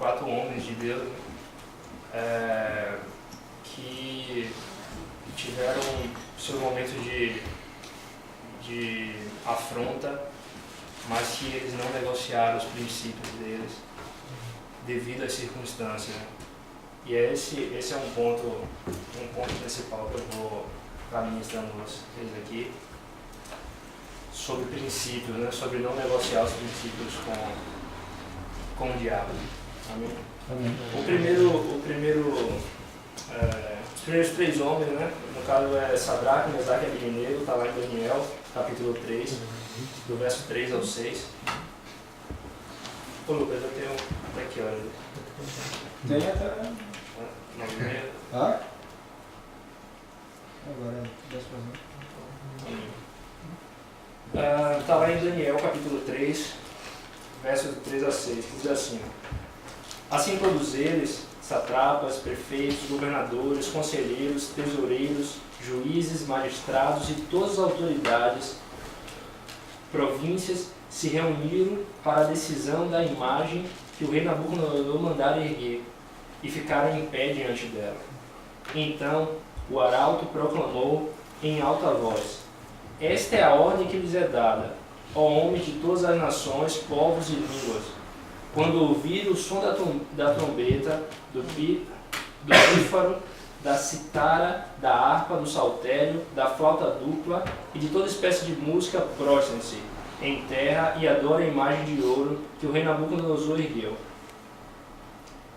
4 homens de Deus, que tiveram seus momentos de afronta, mas que eles não negociaram os princípios deles devido às circunstâncias. E esse é um ponto principal que eu vou estar ministrando vocês aqui, sobre princípios, né? Sobre não negociar os princípios com o diabo. Amém? Amém. Os primeiros 3 homens, né? No caso é Sadraque, Mesaque e Abednego, está lá em Daniel, capítulo 3, do verso 3 ao 6. Ô Lucas, eu tenho até que hora? Tem até... 9h30. Ah? Agora é 10 Está lá em Daniel, capítulo 3, versos 3 a 6, diz assim: assim todos eles, satrapas, prefeitos, governadores, conselheiros, tesoureiros, juízes, magistrados e todas as autoridades, províncias, se reuniram para a decisão da imagem que o rei Nabucodonosor mandara erguer, e ficaram em pé diante dela. Então o arauto proclamou em alta voz: esta é a ordem que lhes é dada, ó homens de todas as nações, povos e línguas. Quando ouvir o som da trombeta, do pífaro, da citara, da harpa, do saltério, da flauta dupla e de toda espécie de música, prostrem-se em terra e adorem a imagem de ouro que o rei Nabucodonosor ergueu.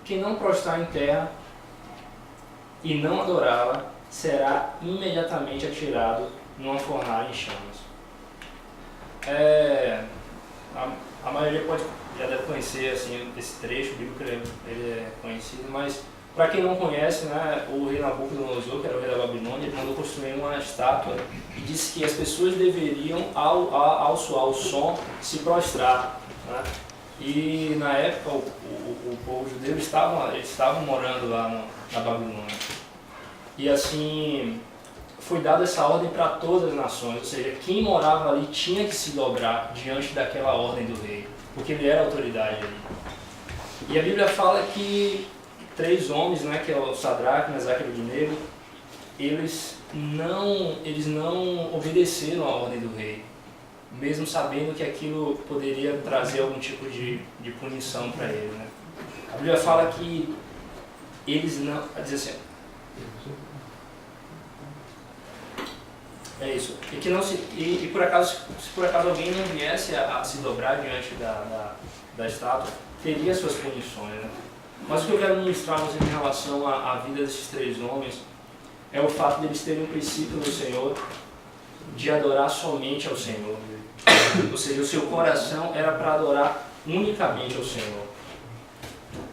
Quem não prostrar em terra e não adorá-la será imediatamente atirado numa fornalha em chamas. A maioria já deve conhecer assim, esse trecho bíblico, ele é conhecido, mas para quem não conhece, né, o rei Nabucodonosor, que era o rei da Babilônia, ele mandou construir uma estátua e disse que as pessoas deveriam, ao soar o som, se prostrar, né? E na época o povo judeu eles estavam morando lá na Babilônia. E assim foi dada essa ordem para todas as nações, ou seja, quem morava ali tinha que se dobrar diante daquela ordem do rei, porque ele era a autoridade ali. E a Bíblia fala que 3 homens, né, que é o Sadraque, Mesaque e Abednego, eles não obedeceram à ordem do rei, mesmo sabendo que aquilo poderia trazer algum tipo de punição para eles, né? A Bíblia fala que eles não... Diz assim, é isso. E que não se, e por acaso, se por acaso alguém não viesse a se dobrar diante da estátua, teria suas punições, né? Mas o que eu quero ministrar vocês em relação à vida desses 3 homens é o fato de eles terem o princípio do Senhor de adorar somente ao Senhor. Ou seja, o seu coração era para adorar unicamente ao Senhor.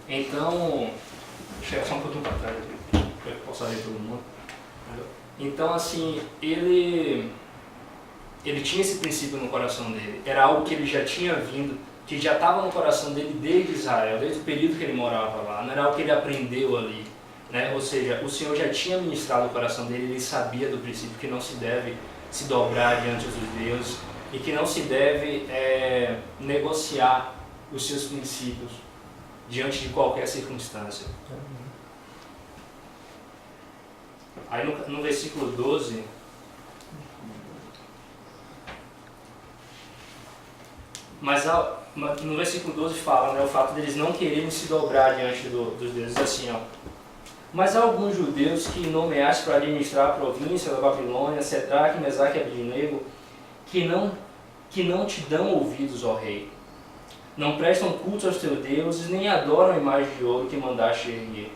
Então, chega só um pouquinho para trás aqui, para eu possa ver todo mundo. Então, assim, ele tinha esse princípio no coração dele. Era algo que ele já tinha vindo, que já estava no coração dele desde Israel, desde o período que ele morava lá. Não era algo que ele aprendeu ali, né? Ou seja, o Senhor já tinha ministrado o coração dele, ele sabia do princípio que não se deve se dobrar diante dos deuses e que não se deve negociar os seus princípios diante de qualquer circunstância. Aí no versículo 12, mas no versículo 12 fala, né, o fato deles não quererem se dobrar diante dos deuses, assim, ó. Mas há alguns judeus que nomeaste para administrar a província da Babilônia, Sadraque, Mesaque e Abednego, que não te dão ouvidos, ó rei. Não prestam culto aos teus deuses, nem adoram a imagem de ouro que mandaste erguer.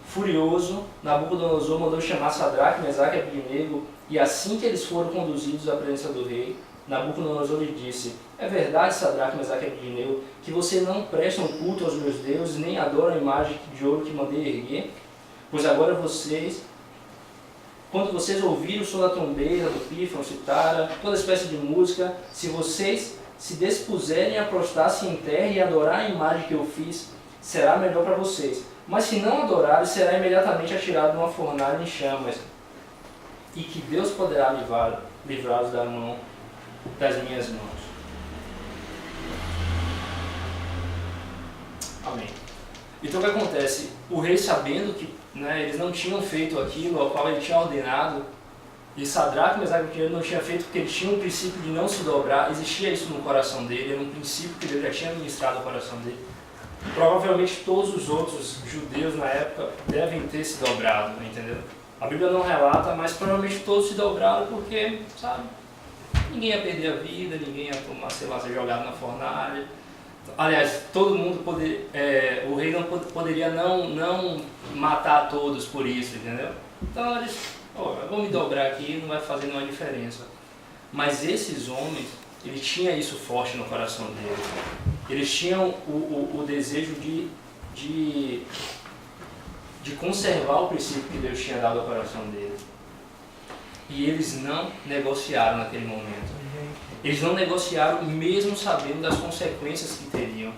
Furioso, Nabucodonosor mandou chamar Sadraque, Mesaque e Abednego, e assim que eles foram conduzidos à presença do rei, Nabucodonosor lhe disse: é verdade, Sadraque, Mesaque e Abednego, que vocês não prestam culto aos meus deuses, nem adoram a imagem de ouro que mandei erguer? Pois agora quando vocês ouvirem o som da trombeta, do pífano, citara, toda espécie de música, se vocês se dispuserem a prostrar-se em terra e adorar a imagem que eu fiz, será melhor para vocês. Mas se não adorarem, será imediatamente atirado numa fornalha em chamas, e que Deus poderá livrá-los das minhas mãos. Amém. Então o que acontece? O rei, sabendo que, né, eles não tinham feito aquilo ao qual ele tinha ordenado, e Sadraque, Mesaque e Abednego não tinha feito porque ele tinha um princípio de não se dobrar, existia isso no coração dele, era um princípio que Deus já tinha ministrado ao coração dele. Provavelmente todos os outros judeus na época devem ter se dobrado, entendeu? A Bíblia não relata, mas provavelmente todos se dobraram porque, sabe, ninguém ia perder a vida, ninguém ia tomar, sei lá, ser jogado na fornalha. Aliás, todo mundo o rei não poderia não matar todos por isso, entendeu? Então eles, eu vou me dobrar aqui, não vai fazer nenhuma diferença. Mas esses homens, ele tinha isso forte no coração deles. Eles tinham o desejo de conservar o princípio que Deus tinha dado ao coração deles. E eles não negociaram naquele momento. Eles não negociaram mesmo sabendo das consequências que teriam.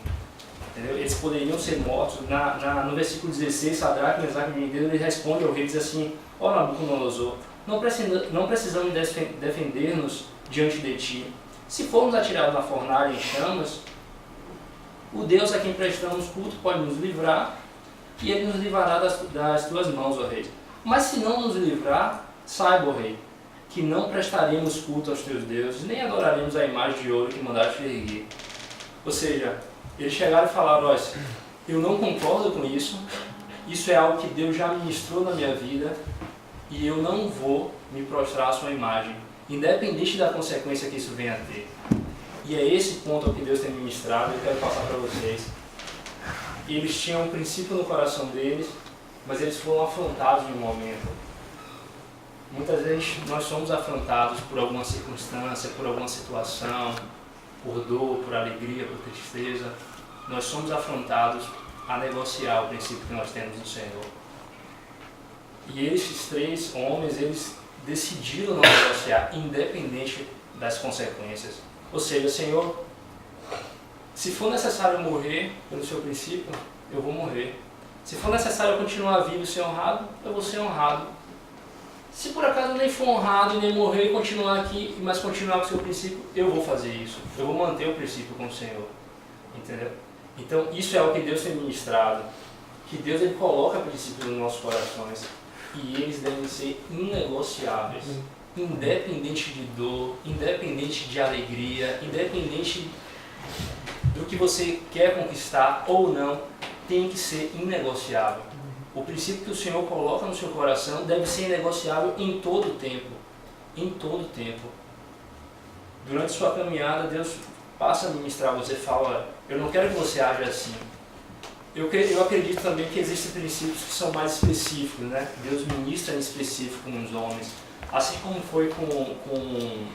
Entendeu? Eles poderiam ser mortos. No versículo 16, Sadraque, Mesaque e Abednego, ele responde ao rei e diz assim: ó Nabucodonosor, não precisamos defender-nos diante de ti. Se formos atirados na fornalha em chamas, o Deus a quem prestamos culto pode nos livrar e ele nos livrará das tuas mãos, ó rei. Mas se não nos livrar, saiba, ó rei, que não prestaremos culto aos teus deuses, nem adoraremos a imagem de ouro que mandaste erguer. Ou seja, eles chegaram e falaram: olha, eu não concordo com isso, isso é algo que Deus já ministrou na minha vida e eu não vou me prostrar à sua imagem, independente da consequência que isso venha a ter. E é esse ponto ao que Deus tem ministrado, eu quero passar para vocês. Eles tinham um princípio no coração deles, mas eles foram afrontados em um momento. Muitas vezes nós somos afrontados por alguma circunstância, por alguma situação, por dor, por alegria, por tristeza. Nós somos afrontados a negociar o princípio que nós temos no Senhor. E esses três homens, eles decidiram não negociar, independente das consequências. Ou seja, Senhor, se for necessário morrer pelo seu princípio, eu vou morrer. Se for necessário continuar vivo e ser honrado, eu vou ser honrado. Se por acaso nem for honrado e nem morrer e continuar aqui, mas continuar com o seu princípio, eu vou fazer isso. Eu vou manter o princípio com o Senhor. Entendeu? Então, isso é o que Deus tem ministrado. Que Deus ele coloca princípios nos nossos corações. E eles devem ser inegociáveis. Independente de dor, independente de alegria, independente do que você quer conquistar ou não, tem que ser inegociável. O princípio que o Senhor coloca no seu coração deve ser inegociável em todo o tempo. Em todo o tempo. Durante sua caminhada, Deus passa a ministrar, você fala: eu não quero que você age assim. Eu acredito também que existem princípios que são mais específicos, né? Deus ministra em específico nos homens. Assim como foi com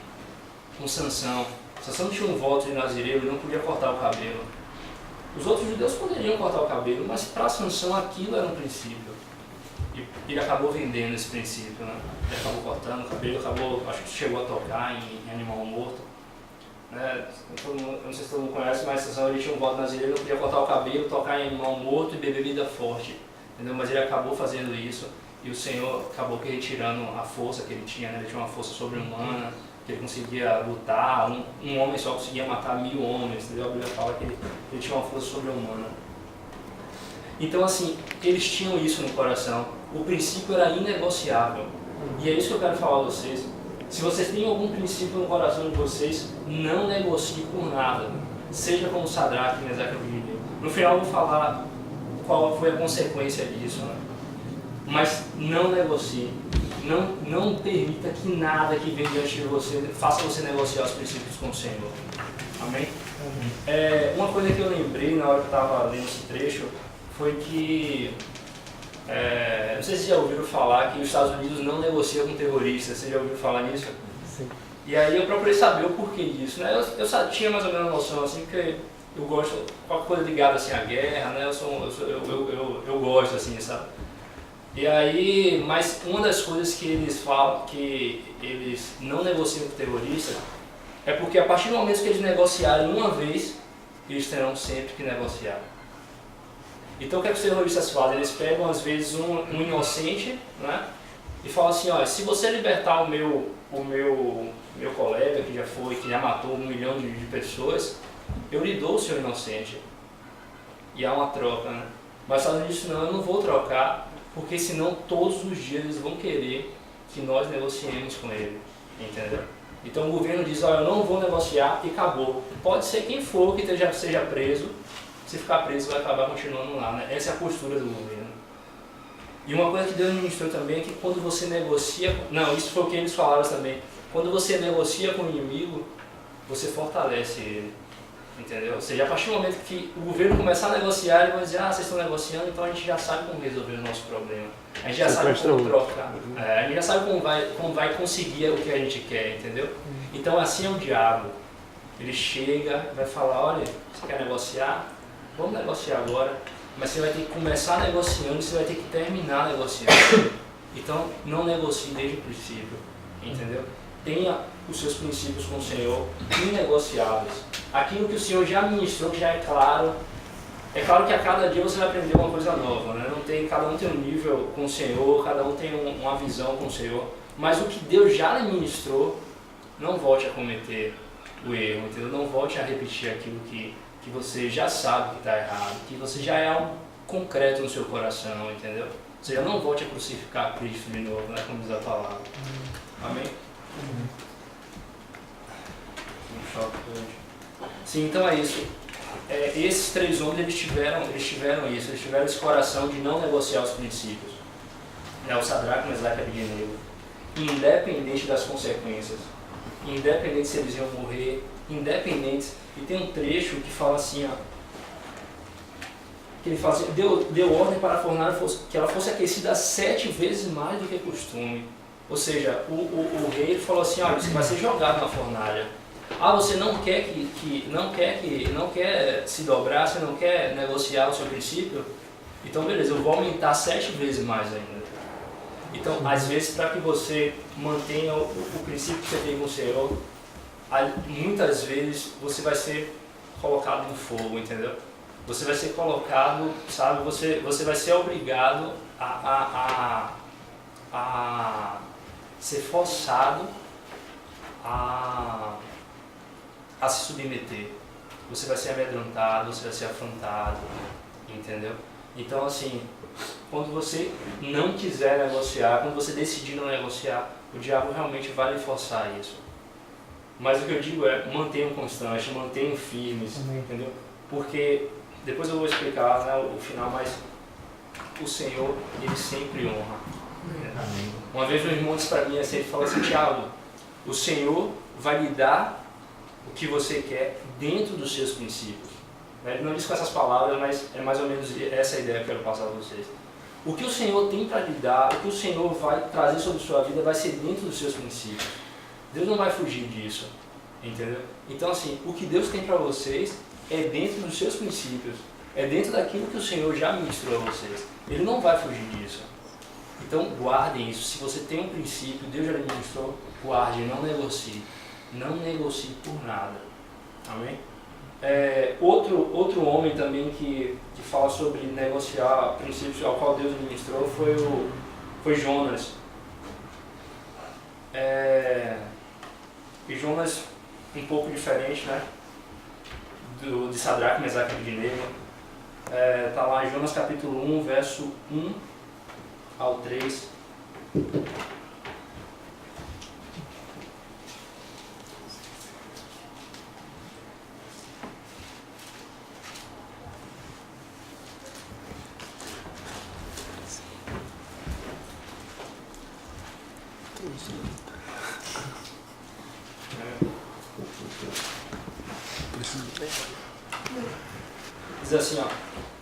Sansão. Sansão tinha um voto de nazireu, ele não podia cortar o cabelo. Os outros judeus poderiam cortar o cabelo, mas para Sansão aquilo era um princípio. E ele acabou vendendo esse princípio, né? Ele acabou cortando o cabelo, acho que chegou a tocar em animal morto. Né? Eu não sei se todo mundo conhece, mas Sansão ele tinha um voto nazireu, ele não podia cortar o cabelo, tocar em animal morto e beber bebida forte. Entendeu? Mas ele acabou fazendo isso e o Senhor acabou que retirando a força que ele tinha, né? Ele tinha uma força sobre-humana, que ele conseguia lutar, um homem só conseguia matar 1000 homens, entendeu? A Bíblia fala que ele tinha uma força sobre-humana. Então assim, eles tinham isso no coração, o princípio era inegociável. E é isso que eu quero falar a vocês. Se vocês têm algum princípio no coração de vocês, não negocie por nada. Seja como Sadraque, Mesaque e Abednego. No final eu vou falar qual foi a consequência disso, né? Mas não negocie. Não permita que nada que venha diante de você faça você negociar os princípios com o Senhor. Amém? Uma coisa que eu lembrei na hora que eu estava lendo esse trecho foi que, não sei se vocês já ouviram falar que os Estados Unidos não negociam com terroristas. Vocês já ouviram falar nisso? Sim. E aí eu procurei saber o porquê disso, né? Eu tinha mais ou menos a noção, assim, porque eu gosto de qualquer coisa ligada assim à guerra, né? Eu gosto, assim, sabe? E aí, mas uma das coisas que eles falam, que eles não negociam com terroristas, é porque a partir do momento que eles negociarem uma vez, eles terão sempre que negociar. Então o que os terroristas fazem? Eles pegam às vezes um inocente, né? E falam assim: olha, se você libertar o meu colega que já matou 1 milhão de pessoas, eu lhe dou o seu inocente. e há uma troca, né? Mas Estados Unidos disse, não, eu não vou trocar, porque senão todos os dias eles vão querer que nós negociemos com ele, entendeu? Então o governo diz, olha, eu não vou negociar e acabou. Pode ser quem for que seja preso, se ficar preso vai acabar continuando lá, né? Essa é a postura do governo. E uma coisa que Deus me mostrou também é que quando você negocia, não, isso foi o que eles falaram também, quando você negocia com o inimigo, você fortalece ele, entendeu? Ou seja, a partir do momento que o governo começar a negociar, ele vai dizer, vocês estão negociando, então a gente já sabe como resolver o nosso problema. A gente já sabe como trocar, a gente já sabe como vai conseguir o que a gente quer, entendeu? Então assim é o diabo. Ele chega, vai falar, olha, você quer negociar? Vamos negociar agora, mas você vai ter que começar negociando e você vai ter que terminar negociando. Então não negocie desde o princípio, entendeu? Tenha os seus princípios com o Senhor inegociáveis. Aquilo que o Senhor já ministrou, que já é claro. É claro que a cada dia você vai aprender uma coisa nova, né? Cada um tem um nível com o Senhor, cada um tem uma visão com o Senhor. Mas o que Deus já lhe ministrou, não volte a cometer o erro, entendeu? Não volte a repetir aquilo que você já sabe que está errado, que você já é algo concreto no seu coração, entendeu? Ou seja, não volte a crucificar Cristo de novo, né? Como diz a palavra. Amém? Um choque hoje. Sim, então é isso. Esses três homens eles tiveram isso, eles tiveram esse coração de não negociar os princípios. O Sadraque, Mesaque e Abednego, independente das consequências, independente se eles iam morrer, independente. E tem um trecho que fala assim, ó, que ele fala assim, deu ordem para a fornalha que ela fosse aquecida 7 vezes mais do que costume. Ou seja, o rei falou assim, olha, você vai ser jogado na fornalha. Você não quer não quer se dobrar, você não quer negociar o seu princípio? Então beleza, eu vou aumentar 7 vezes mais ainda. Então, às vezes, para que você mantenha o princípio que você tem com o Senhor, muitas vezes você vai ser colocado no fogo, entendeu? Você vai ser colocado, sabe, você vai ser obrigado a ser forçado a se submeter. Você vai ser amedrontado, você vai ser afrontado, entendeu? Então, assim, quando você não quiser negociar, quando você decidir não negociar, o diabo realmente vai lhe forçar isso. Mas o que eu digo é, mantenham constante, mantenham firmes, entendeu? Porque, depois eu vou explicar, né, o final, mas o Senhor, Ele sempre honra. Amém. Uma vez um irmão disse para mim, assim, ele falou assim, Thiago, o Senhor vai lhe dar o que você quer dentro dos seus princípios. Ele não disse com essas palavras, mas é mais ou menos essa a ideia que eu quero passar para vocês. O que o Senhor tem para lhe dar, o que o Senhor vai trazer sobre a sua vida vai ser dentro dos seus princípios. Deus não vai fugir disso, entendeu? Então assim, o que Deus tem para vocês é dentro dos seus princípios, é dentro daquilo que o Senhor já ministrou a vocês. Ele não vai fugir disso. Então guardem isso. Se você tem um princípio, Deus já lhe ministrou, guarde, não negocie. Não negocie por nada. Amém? Outro homem também que fala sobre negociar princípios ao qual Deus ministrou foi Jonas. E Jonas, um pouco diferente, né? De Sadraque, Mesaque e Abednego. Está lá em Jonas capítulo 1, verso 1 ao 3. Diz assim, ó,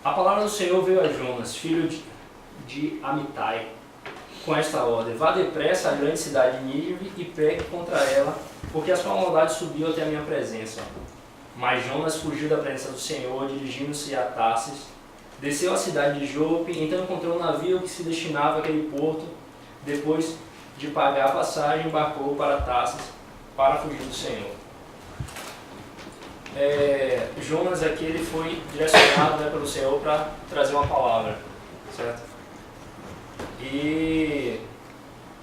a palavra do Senhor veio a Jonas, filho de Amitai, com esta ordem: vá depressa à grande cidade de Nínive e pregue contra ela, porque a sua maldade subiu até a minha presença. Mas Jonas fugiu da presença do Senhor, dirigindo-se a Tarsis, desceu à cidade de Jope, então encontrou um navio que se destinava àquele porto. Depois de pagar a passagem, embarcou para Tarsis para fugir do Senhor. Jonas aqui ele foi direcionado, né, pelo Senhor para trazer uma palavra, certo? E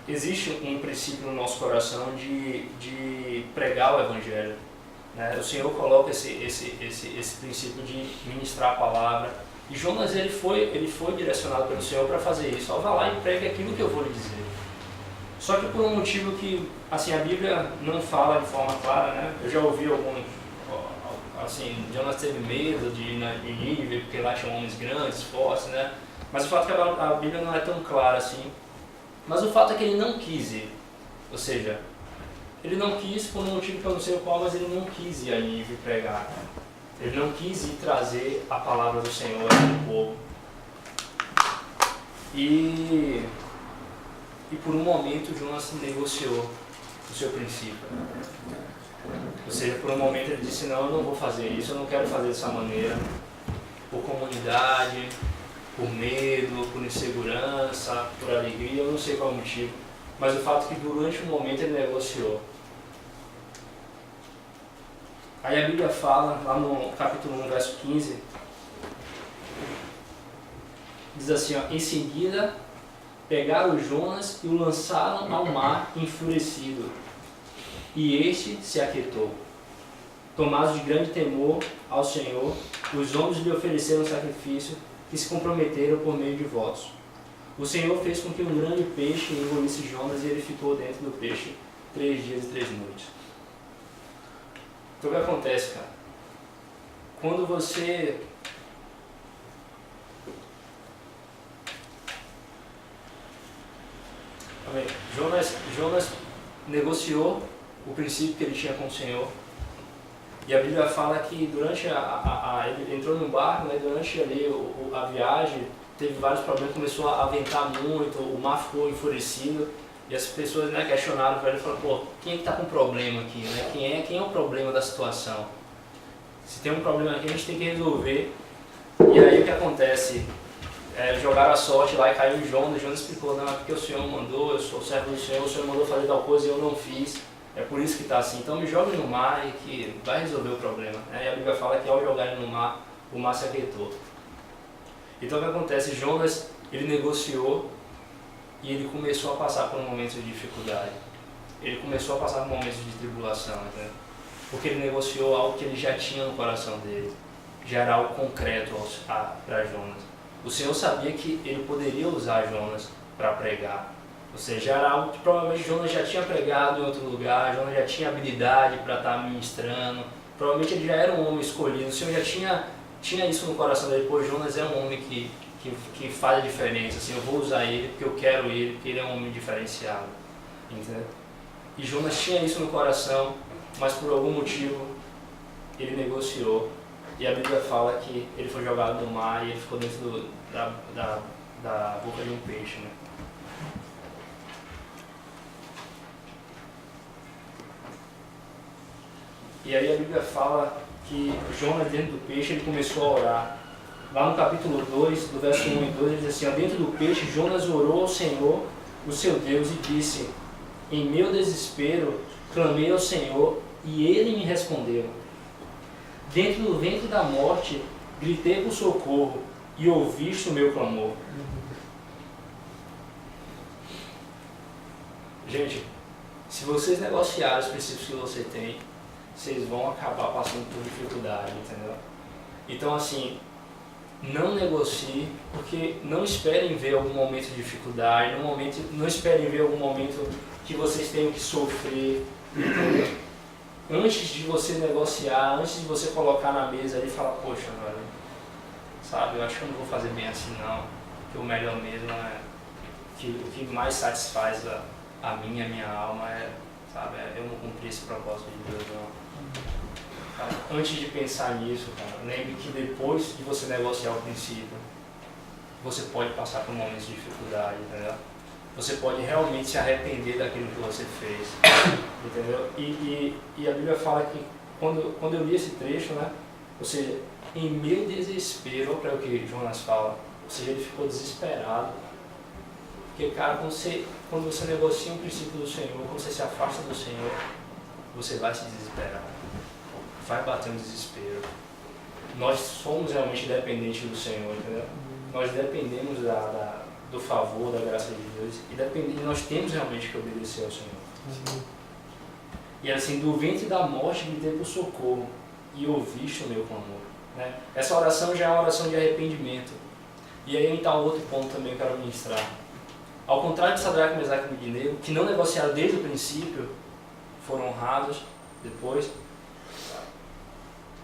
existe um princípio no nosso coração de pregar o Evangelho. né? O Senhor coloca esse princípio de ministrar a palavra. E Jonas ele foi direcionado pelo Senhor para fazer isso. Ó, vá lá e pregue aquilo que eu vou lhe dizer. Só que por um motivo que assim, a Bíblia não fala de forma clara, né? Eu já ouvi assim, Jonas teve medo de ir em Nínive, porque lá tinham homens grandes, fortes, né? Mas o fato é que a Bíblia não é tão clara assim. Mas o fato é que ele não quis ir. Ou seja, ele não quis por um motivo que eu não sei qual, mas ele não quis ir a Nínive pregar. Ele não quis ir trazer a palavra do Senhor ao povo. E por um momento Jonas negociou o seu princípio. Ou seja, por um momento ele disse, não, eu não vou fazer isso, eu não quero fazer dessa maneira. Por comunidade, por medo, por insegurança, por alegria, eu não sei qual é o motivo. Mas o fato é que durante um momento ele negociou. Aí a Bíblia fala, lá no capítulo 1, verso 15, diz assim, ó, em seguida pegaram Jonas e o lançaram ao mar enfurecido, e este se aquietou. Tomados de grande temor ao Senhor, os homens lhe ofereceram sacrifício e se comprometeram por meio de votos. O Senhor fez com que um grande peixe engolisse Jonas e ele ficou dentro do peixe 3 dias e 3 noites. Então o que acontece, cara? Quando você Jonas negociou o princípio que ele tinha com o Senhor. E a Bíblia fala que durante ele entrou no barco, né, durante ali a viagem, teve vários problemas, começou a ventar muito, o mar ficou enfurecido. E as pessoas, né, questionaram para ele e falaram, pô, quem é que está com problema aqui? Né? Quem é o problema da situação? Se tem um problema aqui, a gente tem que resolver. E aí o que acontece? Jogaram a sorte lá e caiu em Jonas. Jonas explicou, não, é porque o Senhor mandou, eu sou servo do Senhor, o Senhor mandou fazer tal coisa e eu não fiz. É por isso que está assim. Então me jogue no mar e que vai resolver o problema. E a Bíblia fala que ao jogar ele no mar, o mar se aquietou. Então o que acontece? Jonas, ele negociou e ele começou a passar por um momento de dificuldade. Ele começou a passar por momentos de tribulação, né? Porque ele negociou algo que ele já tinha no coração dele. Já era algo concreto para Jonas. O Senhor sabia que ele poderia usar Jonas para pregar. Ou seja, era algo que provavelmente Jonas já tinha pregado em outro lugar, Jonas já tinha habilidade para estar ministrando, provavelmente ele já era um homem escolhido, o Senhor já tinha isso no coração dele, pô, Jonas é um homem que faz a diferença, assim, eu vou usar ele porque eu quero ele, porque ele é um homem diferenciado, entendeu? E Jonas tinha isso no coração, mas por algum motivo ele negociou, e a Bíblia fala que ele foi jogado no mar e ele ficou dentro da boca de um peixe, né? E aí a Bíblia fala que Jonas, dentro do peixe, ele começou a orar. Lá no capítulo 2, do verso 1 e 2, ele diz assim, ó, dentro do peixe, Jonas orou ao Senhor, o seu Deus, e disse, em meu desespero, clamei ao Senhor, e ele me respondeu. Dentro do ventre da morte, gritei por socorro, e ouviste o meu clamor. Gente, se vocês negociarem os princípios que você tem, vocês vão acabar passando por dificuldade, entendeu? Então, assim, não negocie, porque não esperem ver algum momento de dificuldade, não esperem ver algum momento que vocês tenham que sofrer, entendeu? Antes de você negociar, antes de você colocar na mesa e falar, poxa, velho, sabe, eu acho que eu não vou fazer bem assim não, que o melhor mesmo é, que o que mais satisfaz a minha alma é, sabe, eu não cumpri esse propósito de Deus não. Cara, antes de pensar nisso, cara, lembre que depois de você negociar o princípio, você pode passar por momentos de dificuldade, entendeu? Você pode realmente se arrepender daquilo que você fez, entendeu? E a Bíblia fala que quando eu li esse trecho, né, ou seja, em meu desespero, para o que Jonas fala, ou seja, ele ficou desesperado, porque, cara, quando você negocia um princípio do Senhor, quando você se afasta do Senhor, você vai se desesperar, vai bater um desespero. Nós somos realmente dependentes do Senhor, entendeu? Nós dependemos do favor, da graça de Deus, e nós temos realmente que obedecer ao Senhor. E assim, do ventre da morte gritei por socorro, e ouviste o meu clamor. Né? Essa oração já é uma oração de arrependimento. E aí está um outro ponto também que eu quero ministrar. Ao contrário de Sadraque, Mesaque e Abednego, que não negociaram desde o princípio, foram honrados depois,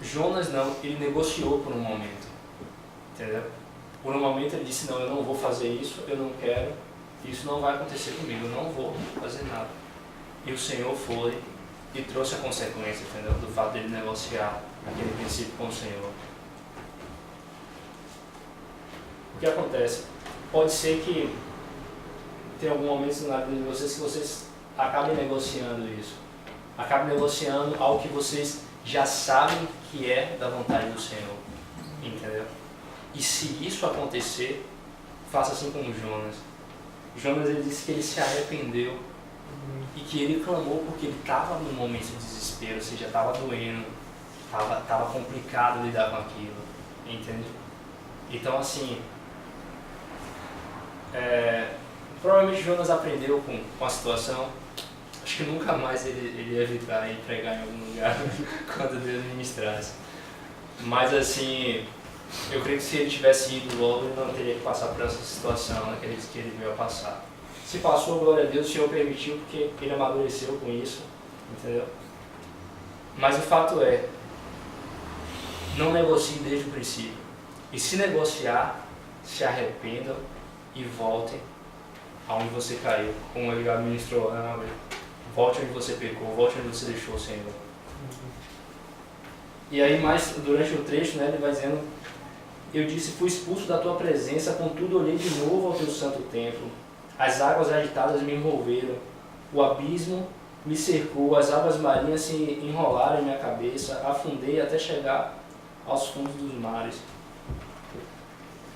Jonas não, ele negociou por um momento. Entendeu? Por um momento ele disse, não, eu não vou fazer isso, eu não quero, isso não vai acontecer comigo, eu não vou fazer nada. E o Senhor foi e trouxe a consequência, entendeu? Do fato dele negociar aquele princípio com o Senhor. O que acontece? Pode ser que tem algum momento na vida de vocês que vocês acabem negociando isso. Acabem negociando algo que vocês já sabem que é da vontade do Senhor. Entendeu? E se isso acontecer, faça assim como Jonas. Jonas, ele disse que ele se arrependeu e que ele clamou porque ele estava num momento de desespero, ou seja, estava doendo, estava complicado lidar com aquilo. Entende? Então, assim, provavelmente Jonas aprendeu com a situação. Acho que nunca mais ele ia evitar ir pregar em algum lugar quando Deus ministrasse. Mas assim, eu creio que se ele tivesse ido logo, ele não teria que passar por essa situação, naqueles que ele veio a passar. Se passou, glória a Deus, o Senhor permitiu porque ele amadureceu com isso, entendeu? Mas o fato é, não negocie desde o princípio. E se negociar, se arrependam e voltem aonde você caiu, como ele ministrou lá na vez. Volte onde você pecou, volte onde você deixou o Senhor. E aí, mais durante o trecho, né, ele vai dizendo: eu disse, fui expulso da tua presença, contudo olhei de novo ao teu santo templo. As águas agitadas me envolveram, o abismo me cercou, as águas marinhas se enrolaram em minha cabeça, afundei até chegar aos fundos dos mares.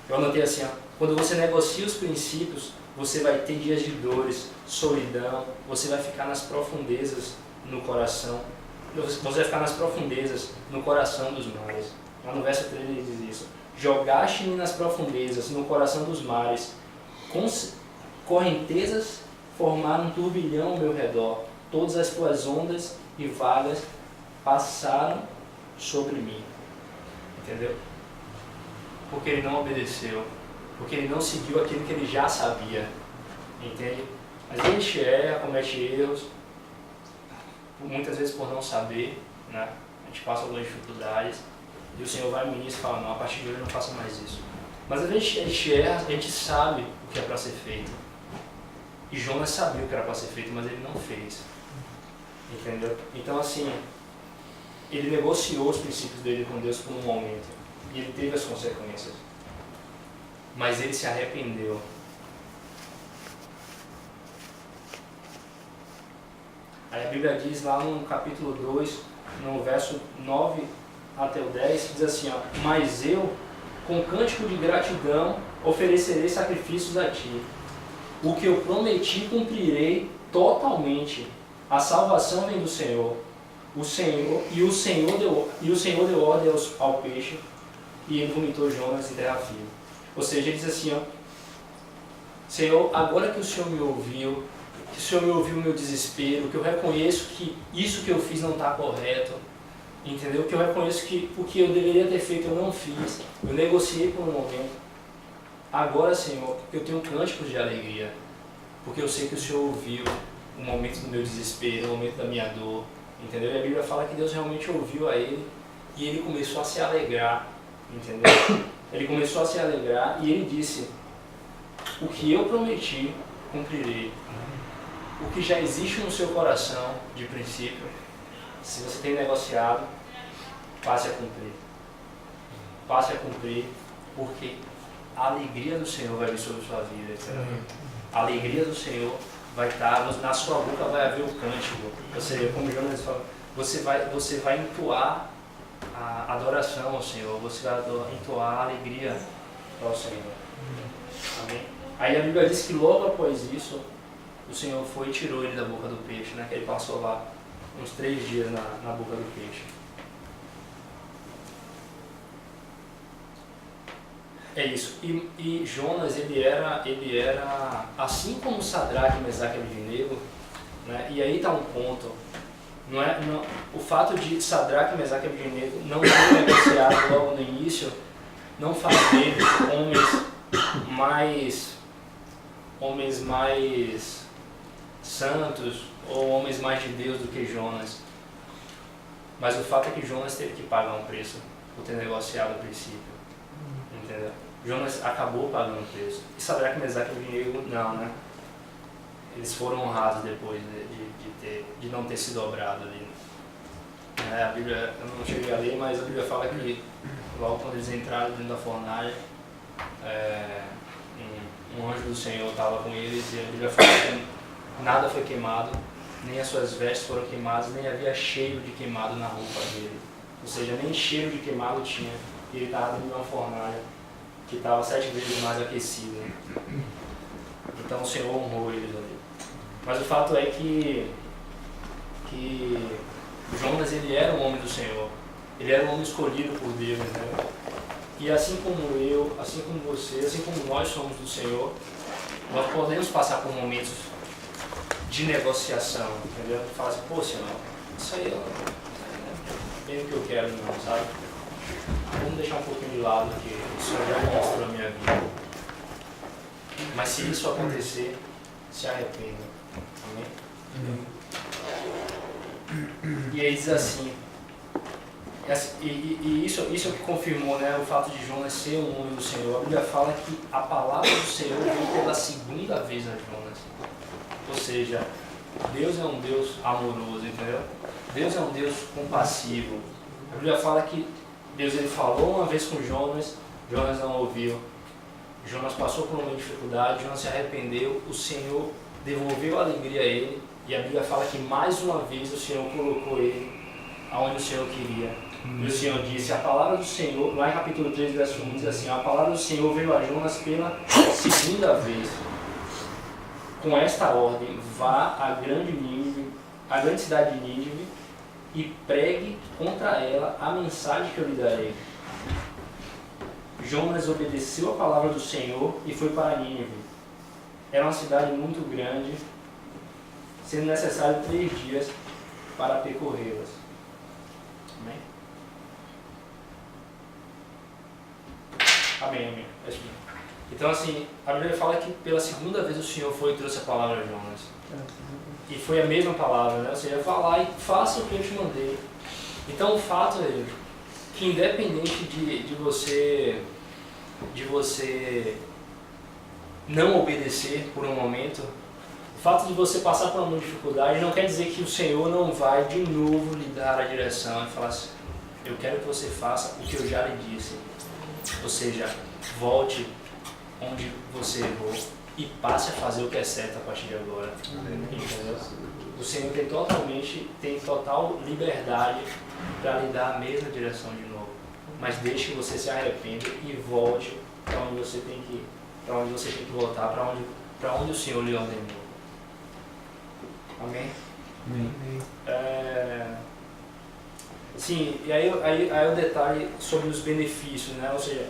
Eu anotei assim, quando você negocia os princípios, você vai ter dias de dores, solidão, você vai ficar nas profundezas no coração, você vai ficar nas profundezas no coração dos mares. Lá no verso 3 ele diz isso: jogaste-me nas profundezas, no coração dos mares, correntezas formaram um turbilhão ao meu redor, todas as tuas ondas e vagas passaram sobre mim. Entendeu? Porque ele não obedeceu, porque ele não seguiu aquilo que ele já sabia, entende? Às vezes a gente erra, comete erros, muitas vezes por não saber, né? A gente passa algumas dificuldades e o Senhor vai no início e fala, não, a partir de hoje não faça mais isso. Mas às vezes a gente erra, a gente sabe o que é para ser feito. E Jonas sabia o que era para ser feito, mas ele não fez, entendeu? Então assim, ele negociou os princípios dele com Deus por um momento. E ele teve as consequências. Mas ele se arrependeu. Aí a Bíblia diz lá no capítulo 2, no verso 9 até o 10, diz assim, mas eu, com cântico de gratidão, oferecerei sacrifícios a ti. O que eu prometi cumprirei totalmente. A salvação vem do Senhor. O Senhor deu ordem ao peixe, e ele vomitou Jonas em terra firme. Ou seja, ele diz assim, Senhor, agora que o Senhor me ouviu, que o Senhor me ouviu o meu desespero, que eu reconheço que isso que eu fiz não está correto, entendeu? Que eu reconheço que o que eu deveria ter feito eu não fiz, eu negociei por um momento. Agora, Senhor, eu tenho cânticos de alegria, porque eu sei que o Senhor ouviu o momento do meu desespero, o momento da minha dor, entendeu? E a Bíblia fala que Deus realmente ouviu a ele e ele começou a se alegrar. Entendeu? Ele começou a se alegrar e ele disse, o que eu prometi, cumprirei. O que já existe no seu coração, de princípio, se você tem negociado, passe a cumprir. Passe a cumprir, porque a alegria do Senhor vai vir sobre a sua vida. A alegria do Senhor vai estar, na sua boca vai haver o cântico. Ou seja, como Jonas fala, você vai entoar a adoração ao Senhor, você vai entoar a alegria ao Senhor. Amém? Aí a Bíblia diz que logo após isso, o Senhor foi e tirou ele da boca do peixe, né? Que ele passou lá uns 3 dias na boca do peixe. É isso. E Jonas, ele era assim como Sadraque, Mesaque e Abednego, né? E aí está um ponto. O fato de Sadraque, Mesaque e Abednego não terem negociado logo no início não faz deles homens mais santos ou homens mais de Deus do que Jonas. Mas o fato é que Jonas teve que pagar um preço por ter negociado a princípio. Entendeu? Jonas acabou pagando o preço. E Sadraque, Mesaque e Abednego não, né? Eles foram honrados depois de não ter se dobrado ali. A Bíblia, eu não cheguei a ler, mas a Bíblia fala que logo quando eles entraram dentro da fornalha, um anjo do Senhor estava com eles e a Bíblia fala que nada foi queimado, nem as suas vestes foram queimadas, nem havia cheiro de queimado na roupa dele. Ou seja, nem cheiro de queimado tinha. E ele estava dentro de uma fornalha que estava 7 vezes mais aquecida. Então o Senhor honrou eles ali. Mas o fato é que Jonas, ele era um homem do Senhor. Ele era um homem escolhido por Deus, né? E assim como eu, assim como você, assim como nós somos do Senhor, nós podemos passar por momentos de negociação, entendeu? Fala assim, pô, Senhor, isso aí não é bem o que eu quero não, sabe? Vamos deixar um pouquinho de lado que o Senhor já mostrou a minha vida. Mas se isso acontecer, se arrependa. Amém? E aí diz assim, e isso é o que confirmou, né, o fato de Jonas ser um homem do Senhor. A Bíblia fala que a palavra do Senhor veio pela segunda vez a Jonas. Ou seja, Deus é um Deus amoroso, entendeu? Deus é um Deus compassivo. A Bíblia fala que Deus ele falou uma vez com Jonas, Jonas não ouviu. Jonas passou por uma dificuldade, Jonas se arrependeu, o Senhor devolveu a alegria a ele. E a Bíblia fala que mais uma vez o Senhor colocou ele aonde o Senhor queria. E o Senhor disse, a palavra do Senhor, lá em capítulo 3, verso 1, diz assim, a palavra do Senhor veio a Jonas pela segunda vez. Com esta ordem, vá à grande cidade de Nínive e pregue contra ela a mensagem que eu lhe darei. Jonas obedeceu a palavra do Senhor e foi para Nínive. Era uma cidade muito grande, sendo necessário 3 dias para percorrê-las. Amém? Amém. Então assim, a Bíblia fala que pela segunda vez o Senhor foi e trouxe a palavra a Jonas. E foi a mesma palavra, né? Ou seja, vá lá e faça o que eu te mandei. Então o fato é que independente de você não obedecer por um momento, o fato de você passar por uma dificuldade não quer dizer que o Senhor não vai de novo lhe dar a direção e falar assim, eu quero que você faça o que eu já lhe disse. Ou seja, volte onde você errou e passe a fazer o que é certo a partir de agora. Entendeu? O Senhor tem total liberdade para lhe dar a mesma direção de novo. Mas deixe que você se arrependa e volte para onde você tem que ir, para onde você tem que voltar, para onde o Senhor lhe ordenou. Amém? Amém. Sim, e aí o detalhe sobre os benefícios, né? Ou seja,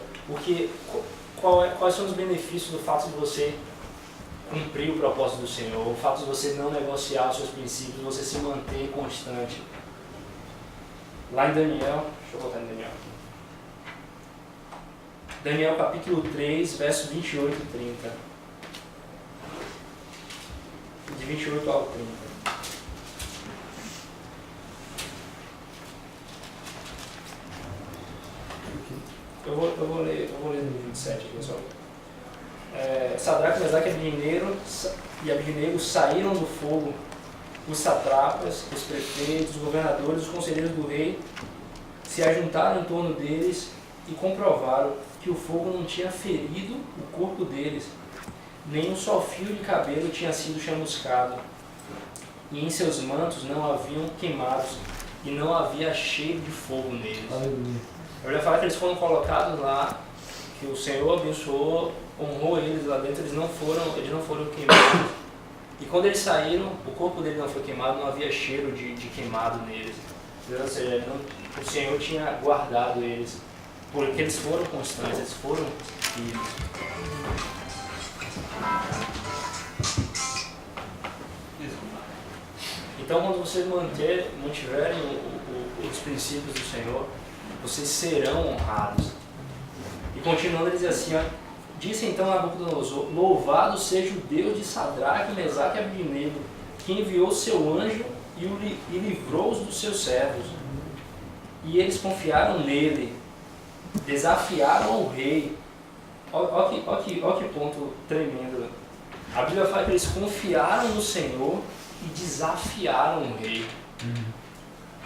quais são os benefícios do fato de você cumprir o propósito do Senhor, o fato de você não negociar os seus princípios, você se manter constante. Lá em Daniel, deixa eu voltar em Daniel. Daniel capítulo 3, verso 28 e 30. De 28 ao 30. Eu vou ler no 27 aqui, só. Sadraque, Mesaque e Abednego saíram do fogo. Os satrapas, os prefeitos, os governadores, os conselheiros do rei se ajuntaram em torno deles e comprovaram que o fogo não tinha ferido o corpo deles, nem um só fio de cabelo tinha sido chamuscado, e em seus mantos não haviam queimados, e não havia cheiro de fogo neles. Aleluia. Eu já falei que eles foram colocados lá, que o Senhor abençoou, honrou eles lá dentro, eles não foram queimados. E quando eles saíram, o corpo deles não foi queimado, não havia cheiro de queimado neles. Ou seja, o Senhor tinha guardado eles, porque eles foram constantes, eles foram firmes. Então, quando vocês mantiverem os princípios do Senhor, vocês serão honrados. E continuando, ele diz assim, ó, disse então Nabucodonosor, louvado seja o Deus de Sadraque, Mesaque e Abednego, que enviou seu anjo e livrou-os dos seus servos. E eles confiaram nele, desafiaram o rei. Olha que ponto tremendo. A Bíblia fala que eles confiaram no Senhor e desafiaram o rei.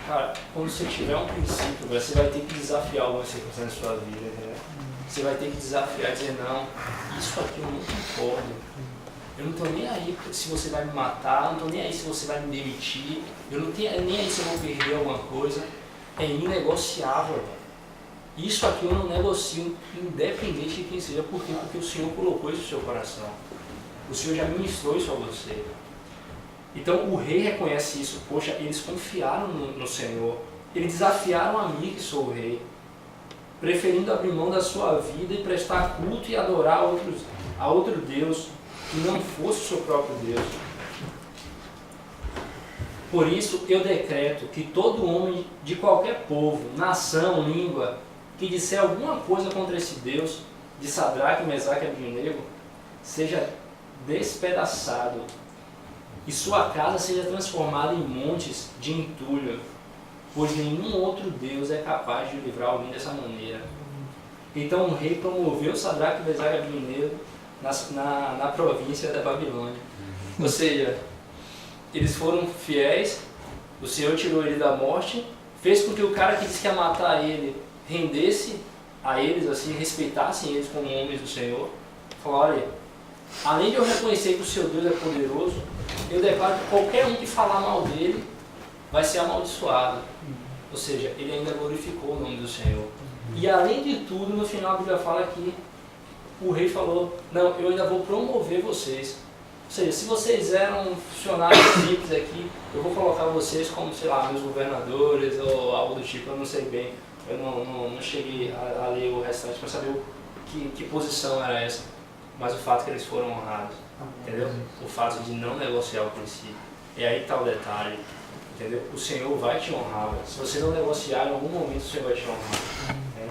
Cara, quando você tiver um princípio, você vai ter que desafiar algumas circunstâncias da sua vida, né? Você vai ter que desafiar e dizer, não, isso aqui eu não concordo. Eu não estou nem aí se você vai me matar, eu não estou nem aí se você vai me demitir, eu não estou nem aí se eu vou perder alguma coisa. É inegociável, velho. Isso aqui eu não negocio, independente de quem seja. Por quê? Porque o Senhor colocou isso no seu coração. O Senhor já ministrou isso a você. Então o rei reconhece isso. Poxa, eles confiaram no Senhor. Eles desafiaram a mim, que sou o rei, preferindo abrir mão da sua vida e prestar culto e adorar a outro Deus que não fosse o seu próprio Deus. Por isso eu decreto que todo homem de qualquer povo, nação, língua, que disser alguma coisa contra esse Deus de Sadraque, Mesaque e Abednego, seja despedaçado e sua casa seja transformada em montes de entulho, pois nenhum outro Deus é capaz de livrar alguém dessa maneira. Então o rei promoveu Sadraque, Mesaque e Abednego na província da Babilônia. Ou seja, eles foram fiéis, o Senhor tirou ele da morte, fez com que o cara que disse que ia matar ele rendesse a eles, assim, respeitassem eles como homens do Senhor. Falou, olha, além de eu reconhecer que o seu Deus é poderoso, eu declaro que qualquer um que falar mal dele vai ser amaldiçoado. Ou seja, ele ainda glorificou o nome do Senhor. E além de tudo, no final a Bíblia fala que o rei falou, não, eu ainda vou promover vocês. Ou seja, se vocês eram funcionários simples aqui, eu vou colocar vocês como, sei lá, meus governadores ou algo do tipo, eu não sei bem. Eu não cheguei a ler o restante para saber que posição era essa. Mas o fato é que eles foram honrados, entendeu? O fato de não negociar o princípio. E aí está o detalhe, entendeu? O Senhor vai te honrar, velho. Se você não negociar, em algum momento o Senhor vai te honrar. Né?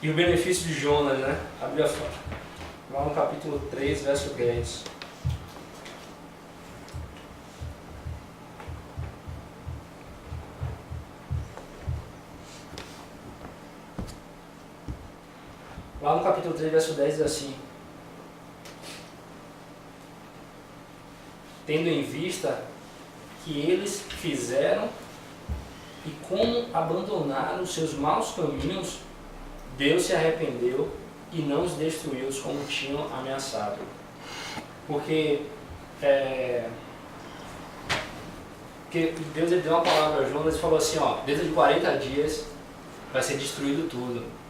E o benefício de Jonas, né? A Bíblia fala, lá no capítulo 3, verso 10. Lá no capítulo 3, verso 10 diz assim: tendo em vista que eles fizeram e como abandonaram os seus maus caminhos, Deus se arrependeu e não os destruiu como tinham ameaçado. Porque Deus ele deu uma palavra a Jonas e falou assim, ó, dentro de 40 dias vai ser destruído tudo.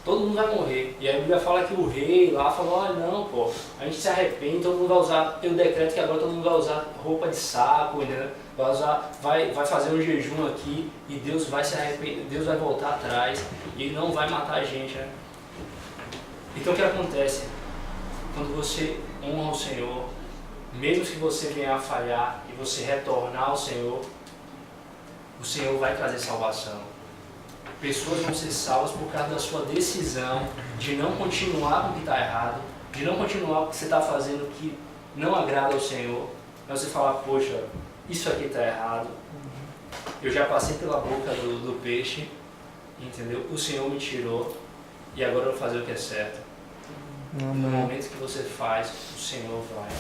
Todo mundo vai morrer. E a Bíblia fala que o rei lá falou, olha não, pô, a gente se arrepende, todo mundo vai usar, eu decreto que agora todo mundo vai usar roupa de saco, entendeu? Vai fazer um jejum aqui e Deus vai se arrepender, Deus vai voltar atrás e ele não vai matar a gente, né? Então o que acontece? Quando você honra o Senhor, mesmo que você venha a falhar e você retornar ao Senhor, o Senhor vai trazer salvação. Pessoas vão ser salvas por causa da sua decisão de não continuar com o que está errado, de não continuar com o que você está fazendo que não agrada ao Senhor. Aí você fala, poxa, isso aqui está errado, eu já passei pela boca do peixe, entendeu? O Senhor me tirou e agora eu vou fazer o que é certo. No momento que você faz, o Senhor vai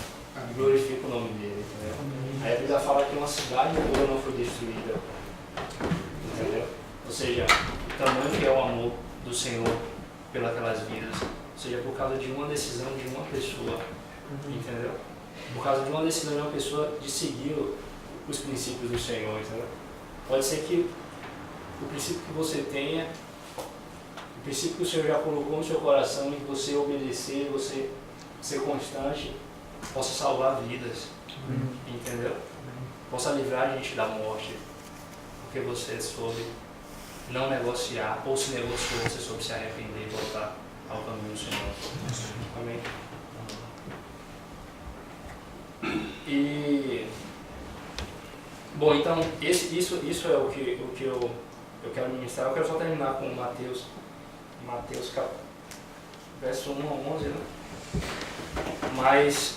e glorifica o nome dele, entendeu? Aí a Bíblia fala que uma cidade toda não foi destruída, entendeu? Ou seja, o tamanho que é o amor do Senhor pelas vidas, ou seja, por causa de uma decisão de uma pessoa, entendeu? Por causa de uma decisão de uma pessoa de seguir os princípios do Senhor, entendeu? Pode ser que o princípio que você tenha, o princípio que o Senhor já colocou no seu coração e que você obedecer, você ser constante, possa salvar vidas, entendeu? Possa livrar a gente da morte, porque você soube não negociar, ou se negociou, você soube se arrepender e voltar ao caminho do Senhor. Amém? E bom, então isso é o que eu quero ministrar. Eu quero só terminar com Mateus verso 1 a 11, né? Mas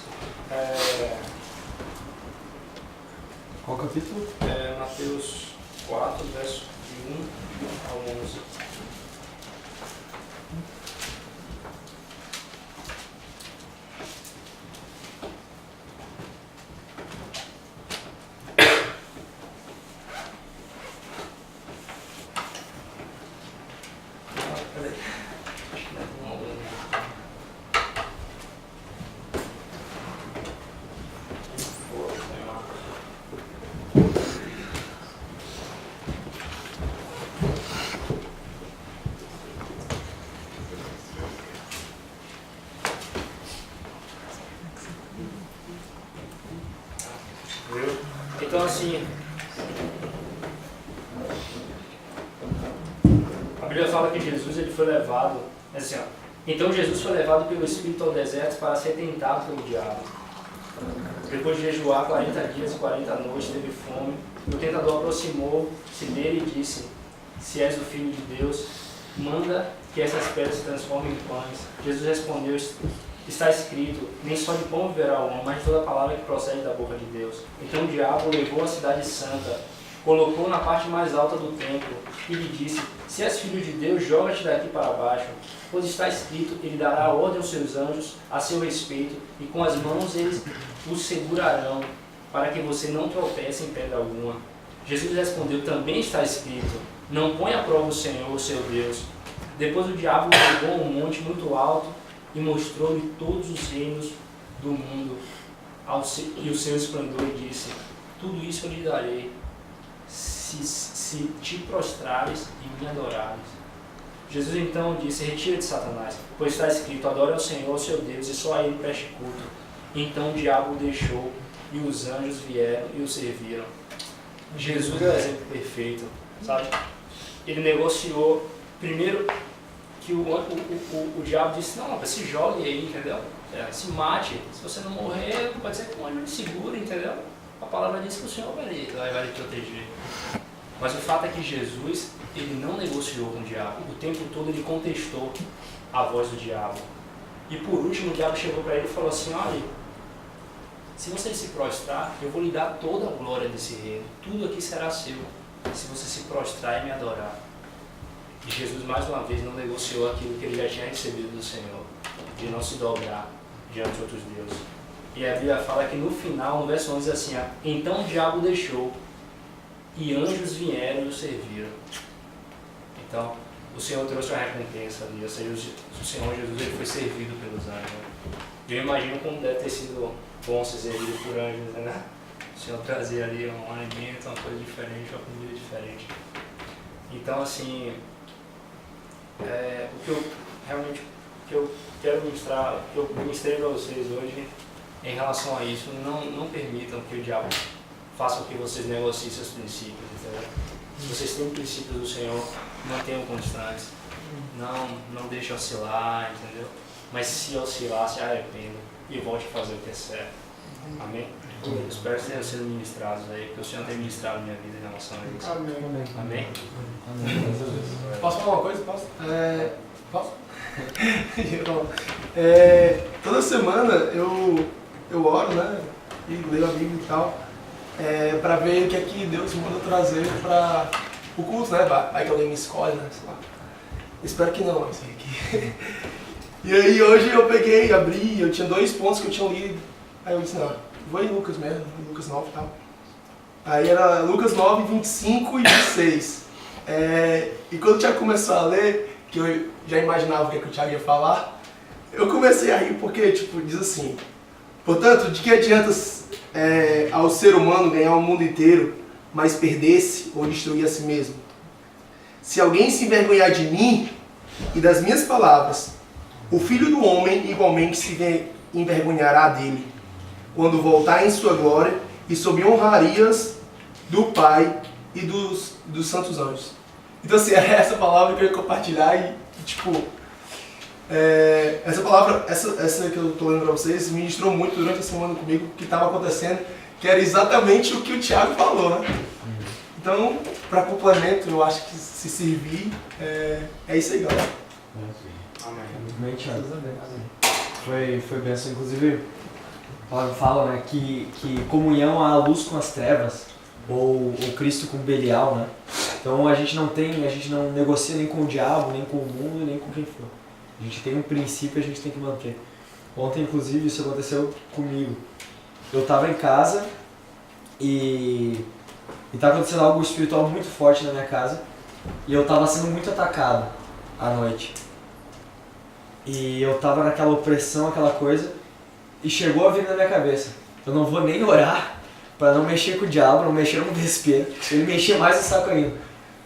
Qual capítulo? Mateus 4, verso de 1 ao 11. Então assim, a Bíblia fala que Jesus ele foi levado, assim, ó, então Jesus foi levado pelo Espírito ao deserto para ser tentado pelo diabo. Depois de jejuar 40 dias e 40 noites, teve fome. O tentador aproximou-se dele e disse: se és o Filho de Deus, manda que essas pedras se transformem em pães. Jesus respondeu: está escrito, nem só de pão viverá o homem, mas de toda palavra que procede da boca de Deus. Então o diabo levou a cidade santa, colocou na parte mais alta do templo e lhe disse: se és filho de Deus, joga-te daqui para baixo, pois está escrito, ele dará ordem aos seus anjos a seu respeito, e com as mãos eles o segurarão, para que você não tropece em pedra alguma. Jesus respondeu: também está escrito, não põe à prova o Senhor, o seu Deus. Depois o diabo o levou a um monte muito alto e mostrou-lhe todos os reinos do mundo e o seu esplendor, e disse: tudo isso eu lhe darei, se te prostrares e me adorares. Jesus então disse: retira-te, Satanás, pois está escrito, adore ao Senhor, seu Deus, e só a ele preste culto. Então o diabo o deixou, e os anjos vieram e o serviram. Jesus é o exemplo perfeito, sabe? Ele negociou, primeiro, que o diabo disse: não, se jogue aí, entendeu? Se mate, se você não morrer, pode ser que um anjo lhe segure, entendeu? A palavra diz que o Senhor vai lhe proteger. Mas o fato é que Jesus, ele não negociou com o diabo. O tempo todo ele contestou a voz do diabo. E por último, o diabo chegou para ele e falou assim: olha, se você se prostrar, eu vou lhe dar toda a glória desse reino. Tudo aqui será seu, se você se prostrar e me adorar. E Jesus, mais uma vez, não negociou aquilo que ele já tinha recebido do Senhor, de não se dobrar diante de outros deuses. E a Bíblia fala que no final, no verso 11, diz assim: então o diabo deixou, e anjos vieram e o serviram. Então, o Senhor trouxe uma recompensa ali, ou seja, o Senhor Jesus ele foi servido pelos anjos. Eu imagino como deve ter sido bom ser servido por anjos, né? O Senhor trazer ali um alimento, uma coisa diferente, uma comida diferente. Então, assim, o que eu realmente quero ministrar, o que eu ministrei para vocês hoje em relação a isso, não permitam que o diabo faça com que vocês negociem seus princípios, entendeu? Se vocês têm princípios do Senhor, mantenham constantes, não deixem oscilar, entendeu? Mas se oscilar, se arrependa e volte a fazer o que é certo. Amém? Eu espero que tenham sido ministrados aí, porque o Senhor tem ministrado minha vida em relação a isso. Amém. Amém? Posso falar uma coisa? Posso? Posso? Toda semana eu oro, né? E leio a Bíblia e tal, para ver o que é que Deus manda trazer para o culto, né? Vai que alguém me escolhe, né? Sei lá. Espero que não, isso aqui. E aí hoje eu peguei, abri, eu tinha 2 pontos que eu tinha lido. Aí eu disse: não, vou em Lucas mesmo, em Lucas 9 e tal. Aí era Lucas 9, 25 e 26. E quando o Thiago começou a ler, que eu já imaginava o que o Thiago ia falar, eu comecei a rir porque, tipo, diz assim: portanto, de que adianta ao ser humano ganhar o mundo inteiro, mas perder-se ou destruir a si mesmo? Se alguém se envergonhar de mim e das minhas palavras, o Filho do Homem igualmente se envergonhará dele, quando voltar em sua glória e sob honrarias do Pai e dos santos anjos. Então, assim, é essa palavra que eu ia compartilhar e tipo, Essa palavra, essa que eu estou lendo para vocês, ministrou muito durante a semana comigo, o que estava acontecendo, que era exatamente o que o Thiago falou, né? Então, para complemento, eu acho que se servir, é isso aí, galera. Amém, Thiago. Foi benção. Inclusive, a palavra fala, né, que comunhão há a luz com as trevas, ou Cristo com Belial, né? Então a gente não negocia nem com o diabo, nem com o mundo, nem com quem for. A gente tem um princípio e a gente tem que manter. Ontem, inclusive, isso aconteceu comigo. Eu estava em casa e estava acontecendo algo espiritual muito forte na minha casa e eu estava sendo muito atacado à noite. E eu estava naquela opressão, aquela coisa, e chegou a vir na minha cabeça: eu não vou nem orar para não mexer com o diabo, não mexer no desespero, ele mexer mais no saco ainda.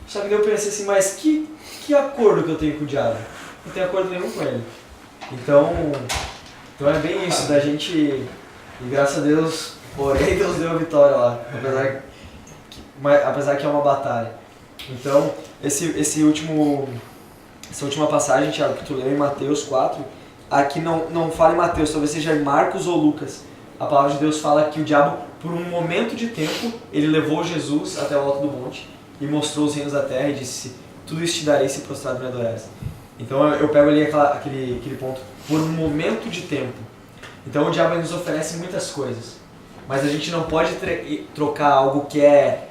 Só que daí eu pensei assim, mas que acordo que eu tenho com o diabo? Não tenho acordo nenhum com ele. Então é bem isso, da gente, e graças a Deus, orei e Deus deu a vitória lá, apesar que é uma batalha. Então, essa última passagem, Thiago, que tu leu em Mateus 4, aqui não fala em Mateus, talvez seja em Marcos ou Lucas. A palavra de Deus fala que o diabo, por um momento de tempo, ele levou Jesus até o alto do monte e mostrou os reinos da terra e disse: tudo isso te darei se prostrado me adorares. Então eu pego ali aquele ponto, por um momento de tempo. Então o diabo nos oferece muitas coisas, mas a gente não pode trocar algo que é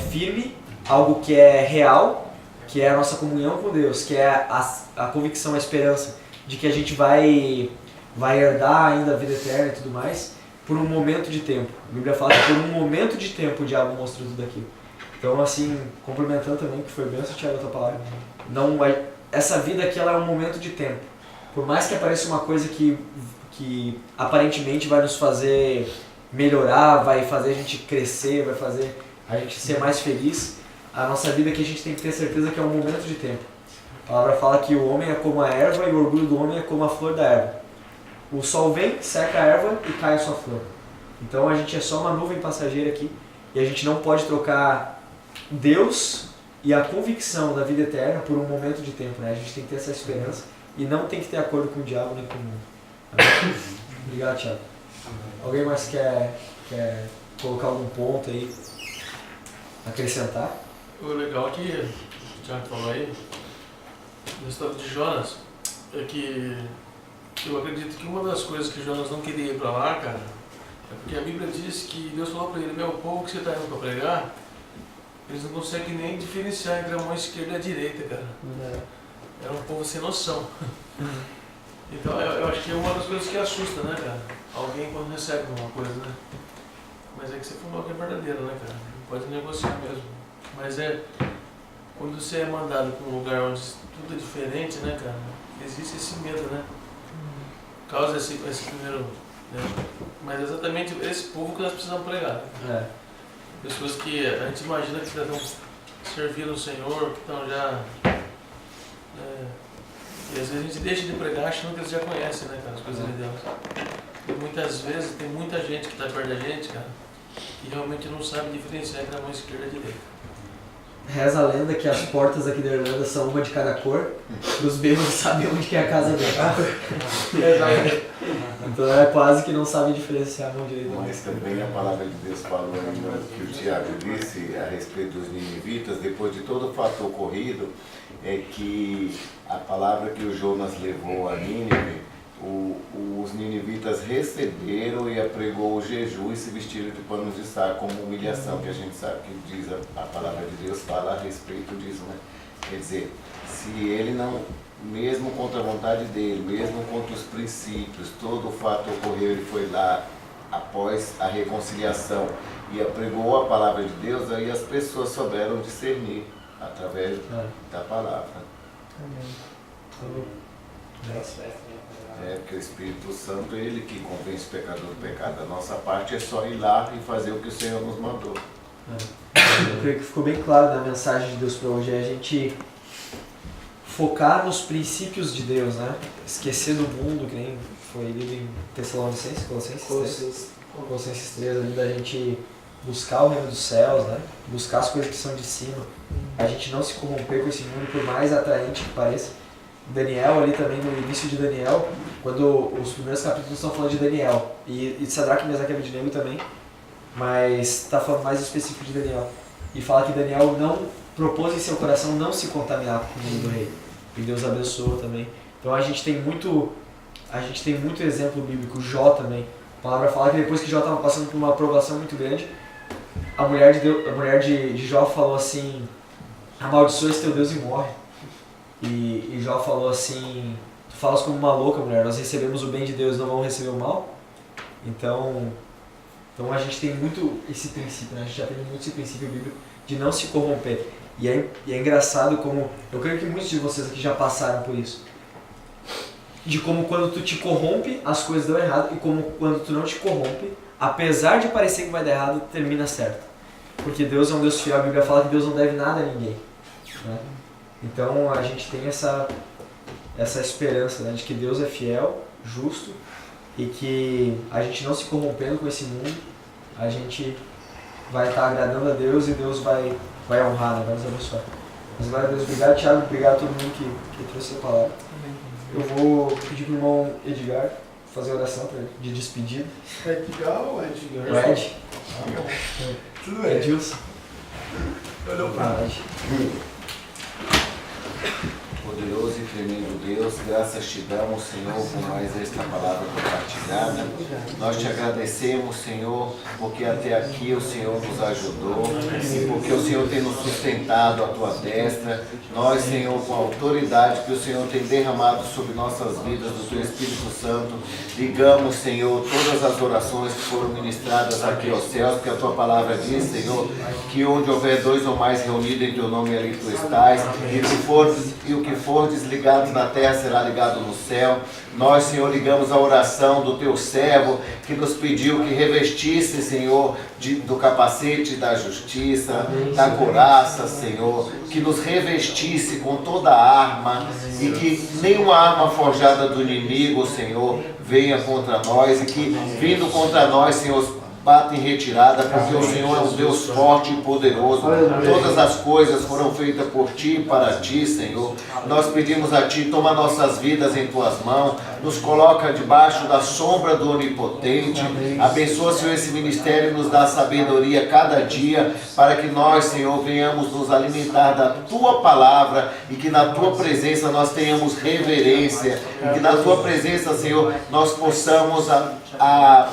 firme, algo que é real, que é a nossa comunhão com Deus, que é a convicção, a esperança de que a gente vai herdar ainda a vida eterna e tudo mais, por um momento de tempo. A Bíblia fala que por um momento de tempo o diabo mostrou tudo aquilo. Então, assim, complementando também, que foi benção, Thiago, a tua palavra, essa vida aqui ela é um momento de tempo. Por mais que apareça uma coisa que aparentemente vai nos fazer melhorar, vai fazer a gente crescer, vai fazer a gente ser mais feliz, a nossa vida aqui a gente tem que ter certeza que é um momento de tempo. A palavra fala que o homem é como a erva e o orgulho do homem é como a flor da erva. O sol vem, seca a erva e cai a sua flor. Então a gente é só uma nuvem passageira aqui e a gente não pode trocar Deus e a convicção da vida eterna por um momento de tempo, né? A gente tem que ter essa esperança e não tem que ter acordo com o diabo nem com o mundo. Obrigado, Thiago. Alguém mais quer colocar algum ponto aí, acrescentar? O legal é que o Thiago falou aí, no estado de Jonas, é que eu acredito que uma das coisas que Jonas não queria ir para lá, cara, é porque a Bíblia diz que Deus falou para ele: meu povo que você está indo para pregar, eles não conseguem nem diferenciar entre a mão esquerda e a direita, cara. Era um povo sem noção. Então eu acho que é uma das coisas que assusta, né, cara? Alguém quando recebe alguma coisa, né? Mas é que você falou que é verdadeiro, né, cara? Não pode negociar mesmo. Mas quando você é mandado para um lugar onde tudo é diferente, né, cara? Existe esse medo, né? Causa esse primeiro... Né? Mas é exatamente esse povo que nós precisamos pregar. Né? Pessoas que a gente imagina que estão servindo o Senhor, que estão já... e às vezes a gente deixa de pregar achando que eles já conhecem, né, cara, as coisas de Deus. E muitas vezes tem muita gente que está perto da gente, cara, que realmente não sabe diferenciar entre a mão esquerda e a direita. Reza a lenda que as portas aqui da Irlanda são uma de cada cor, e os bêbados sabem onde que é a casa dele. Então é quase que não sabem diferenciar a mão direita. Mas também a palavra de Deus falou ainda que o Tiago disse a respeito dos ninivitas, depois de todo o fato ocorrido, é que a palavra que o Jonas levou a Nínive, os ninivitas receberam e apregou o jejum e se vestiram de panos de saco como humilhação, que a gente sabe que diz a palavra de Deus fala a respeito disso, né? Quer dizer, se ele não, mesmo contra a vontade dele, mesmo contra os princípios, todo o fato ocorreu, ele foi lá após a reconciliação e apregou a palavra de Deus, aí as pessoas souberam discernir através da palavra. Porque o Espírito Santo é ele que convence o pecador do pecado. A nossa parte é só ir lá e fazer o que o Senhor nos mandou. Eu creio que ficou bem claro na mensagem de Deus para hoje, é a gente focar nos princípios de Deus, né? Esquecer do mundo, que nem foi lido em Tessalonicenses, Colossenses 3, ali da gente buscar o reino dos céus, né? Buscar as coisas que são de cima. A gente não se corromper com esse mundo, por mais atraente que pareça. Daniel ali também, no início de Daniel, quando os primeiros capítulos estão falando de Daniel, e de Sadraque, Mesaque e Abednego também, mas está falando mais específico de Daniel. E fala que Daniel não propôs em seu coração não se contaminar com o vinho do rei. E Deus abençoou também. Então a gente tem muito exemplo bíblico. Jó também. A palavra fala que depois que Jó estava passando por uma provação muito grande, a mulher de Jó falou assim: amaldiçoa esse teu Deus e morre. E Jó falou assim: tu falas como uma louca, mulher, nós recebemos o bem de Deus, não vamos receber o mal? Então a gente tem muito esse princípio, né? A gente já tem muito esse princípio bíblico de não se corromper. E é engraçado como, eu creio que muitos de vocês aqui já passaram por isso, de como quando tu te corrompe, as coisas dão errado, e como quando tu não te corrompe, apesar de parecer que vai dar errado, termina certo. Porque Deus é um Deus fiel, a Bíblia fala que Deus não deve nada a ninguém, né? Então a gente tem essa esperança, né, de que Deus é fiel, justo, e que a gente não se corrompendo com esse mundo, a gente vai estar agradando a Deus e Deus vai honrar, né? Vai nos abençoar. Mas glória a Deus, obrigado Thiago, obrigado a todo mundo que trouxe a palavra. Eu vou pedir pro irmão Edgar fazer a oração de despedida. Edgar ou Edgar? O Ed. Tudo bem. Edilson. Olhou pra Ed. Poderoso e tremendo Deus, graças te damos, Senhor, por mais esta palavra compartilhada. Nós te agradecemos, Senhor, porque até aqui o Senhor nos ajudou e porque o Senhor tem nos sustentado à tua destra. Nós, Senhor, com a autoridade que o Senhor tem derramado sobre nossas vidas do teu Espírito Santo, ligamos, Senhor, todas as orações que foram ministradas aqui aos céus, porque a tua palavra diz, Senhor, que onde houver dois ou mais reunidos em teu nome, ali tu estás, e o que for desligado na terra será ligado no céu. Nós, Senhor, ligamos a oração do teu servo que nos pediu que revestisse, Senhor, do capacete da justiça, da couraça, Senhor, que nos revestisse com toda a arma e que nenhuma arma forjada do inimigo, Senhor, venha contra nós e que, vindo contra nós, Senhor, bata em retirada, porque o Senhor é um Deus forte e poderoso. Todas as coisas foram feitas por Ti e para Ti, Senhor. Nós pedimos a Ti, toma nossas vidas em Tuas mãos, nos coloca debaixo da sombra do Onipotente. Abençoa, Senhor, esse ministério e nos dá sabedoria cada dia, para que nós, Senhor, venhamos nos alimentar da Tua palavra e que na Tua presença nós tenhamos reverência e que na Tua presença, Senhor, nós possamos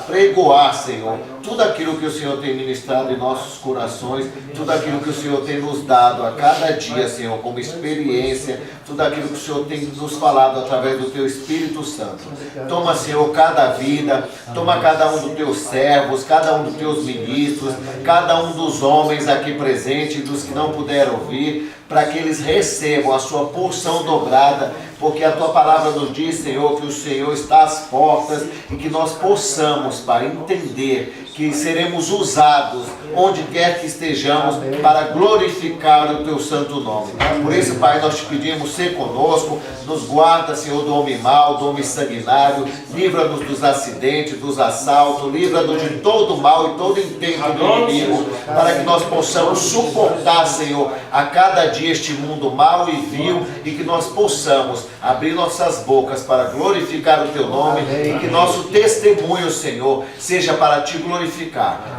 pregoar, Senhor, tudo aquilo que o Senhor tem ministrado em nossos corações, tudo aquilo que o Senhor tem nos dado a cada dia, Senhor, como experiência, tudo aquilo que o Senhor tem nos falado através do Teu Espírito Santo. Toma, Senhor, cada vida, toma cada um dos Teus servos, cada um dos Teus ministros, cada um dos homens aqui presentes e dos que não puderam vir, para que eles recebam a sua porção dobrada, porque a Tua palavra nos diz, Senhor, que o Senhor está às portas e que nós possamos, Pai, entender que seremos usados onde quer que estejamos para glorificar o Teu santo nome. Por isso, Pai, nós te pedimos, ser conosco, nos guarda, Senhor, do homem mau, do homem sanguinário, livra-nos dos acidentes, dos assaltos, livra-nos de todo mal e todo intento do inimigo, para que nós possamos suportar, Senhor, a cada dia este mundo mau e vil, e que nós possamos abrir nossas bocas para glorificar o Teu nome e que nosso testemunho, Senhor, seja para Te glorificar.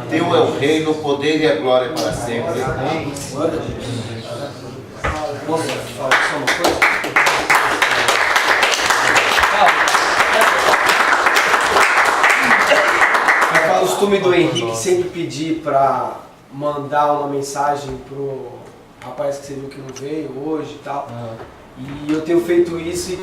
Teu é o reino, o poder e a glória para sempre. Amém. Posso falar só uma coisa? É costume do Henrique sempre pedir para mandar uma mensagem pro rapaz que você viu que não veio hoje e tal. E eu tenho feito isso e